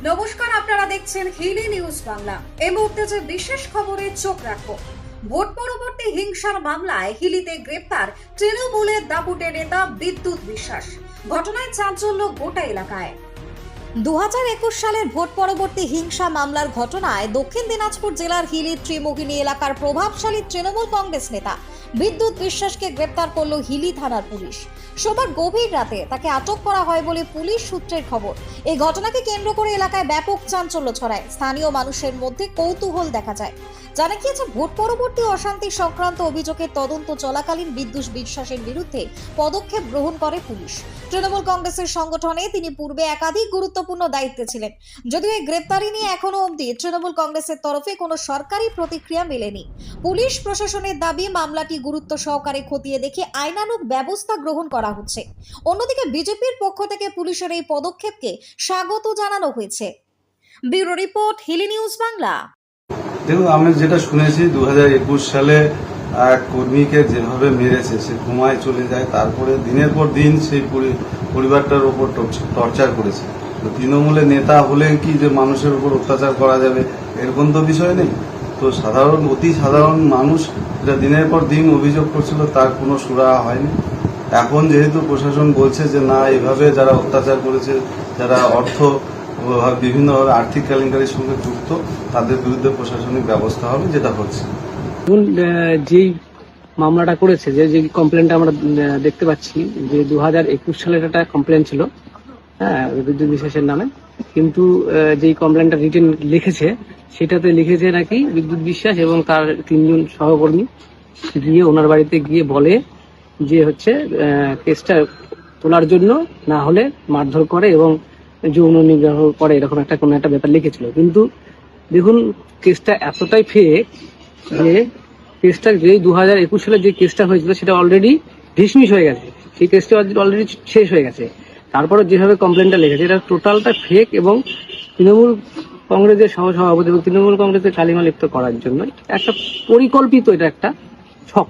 নমস্কার, আপনারা দেখছেন হিলি নিউজ বাংলা। এই মুহূর্তে যে বিশেষ খবরে চোখ রাখবো, ভোট পরবর্তী হিংসার মামলায় হিলিতে গ্রেপ্তার তৃণমূলের দাপুটে নেতা বিদ্যুৎ বিশ্বাস। ঘটনায় চাঞ্চল্য গোটা এলাকায়। 2021 সালের ভোট পরবর্তী হিংসা মামলার ঘটনায় দক্ষিণ দিনাজপুর জেলার হিলির ত্রিমোহিনী এলাকার প্রভাবশালী তৃণমূল কংগ্রেস নেতা বিদ্যুৎ বিশ্বাসকে গ্রেপ্তার করল হিলি থানার পুলিশ। সোমবার গভীর রাতে তাকে আটক করা হয় বলে পুলিশ সূত্রের খবর। এই ঘটনাকে কেন্দ্র করে এলাকায় ব্যাপক চাঞ্চল্য ছড়ায়। স্থানীয় মানুষের মধ্যে কৌতূহল দেখা যায়। জানা গিয়েছে, ভোট পরবর্তী অশান্তি সংক্রান্ত অভিযোগের তদন্ত চলাকালীন বিদ্যুৎ বিশ্বাসের বিরুদ্ধে পদক্ষেপ গ্রহণ করে পুলিশ। তৃণমূল কংগ্রেসের সংগঠনে তিনি পূর্বে একাধিক গুরুত্বপূর্ণ দায়িত্বে ছিলেন। যদিও এই গ্রেপ্তারি নিয়ে এখনো অবধি তৃণমূল কংগ্রেসের তরফে কোনো সরকারি প্রতিক্রিয়া মেলেনি। পুলিশ প্রশাসনের দাবি, মামলাটি গুরুত্ব সহকারে খতিয়ে দেখে আইনানুগ ব্যবস্থা গ্রহণ করা হচ্ছে। অন্যদিকে বিজেপির পক্ষ থেকে পুলিশের এই পদক্ষেপকে স্বাগত জানানো হয়েছে। Bureau report, Hili news Bangla. দেখুন, আমি যেটা শুনেছি 2021 সালে এক কর্মীকে যেভাবে মেরেছে, সে ঘুমায় চলে যায়, তারপরে দিনের পর দিন সেই পরিবারটার উপর টর্চার করেছে। তো তৃণমূলের নেতা হলে কি যে মানুষের উপর অত্যাচার করা যাবে, এরকম তো বিষয় নেই। তো অতি সাধারণ মানুষ যেটা দিনের পর দিন অভিযোগ করছিল, তার কোনো সুরাহা হয়নি। এখন যেহেতু প্রশাসন বলছে যে না, এইভাবে যারা অত্যাচার করেছে, যারা বিভিন্নভাবে আর্থিক কেলেঙ্কারির সঙ্গে যুক্ত, তাদের বিরুদ্ধে প্রশাসনিক ব্যবস্থা হবে, যেটা হচ্ছে। যেই মামলাটা করেছে, যে কমপ্লেনটা আমরা দেখতে পাচ্ছি, যে 2021 সালের একটা কমপ্লেন ছিল, হ্যাঁ, বিদ্যুৎ বিশ্বাসের নামে। কিন্তু যেই কমপ্লেনটা রিটেন লিখেছে, সেটাতে লিখেছে নাকি বিদ্যুৎ বিশ্বাস এবং তার 3 জন সহকর্মী গিয়ে ওনার বাড়িতে গিয়ে বলে যে হচ্ছে কেসটা তোলার জন্য, না হলে মারধর করে এবং যৌন নিগ্রহ করে, এরকম কোনো একটা ব্যাপার লিখেছিল। কিন্তু দেখুন, কেসটা এতটাই ফেক যে কেসটা, যে 2021 সালে যে কেসটা হয়েছিল সেটা অলরেডি ডিসমিস হয়ে গেছে, সেই কেসটা অলরেডি শেষ হয়ে গেছে। তারপরে যেভাবে কমপ্লেনটা লিখেছে, এটা টোটালটা ফেক এবং তৃণমূল কংগ্রেসের সহসভাপতি এবং তৃণমূল কংগ্রেসের কালিমা লিপ্ত করার জন্য একটা পরিকল্পিত, এটা একটা ছক।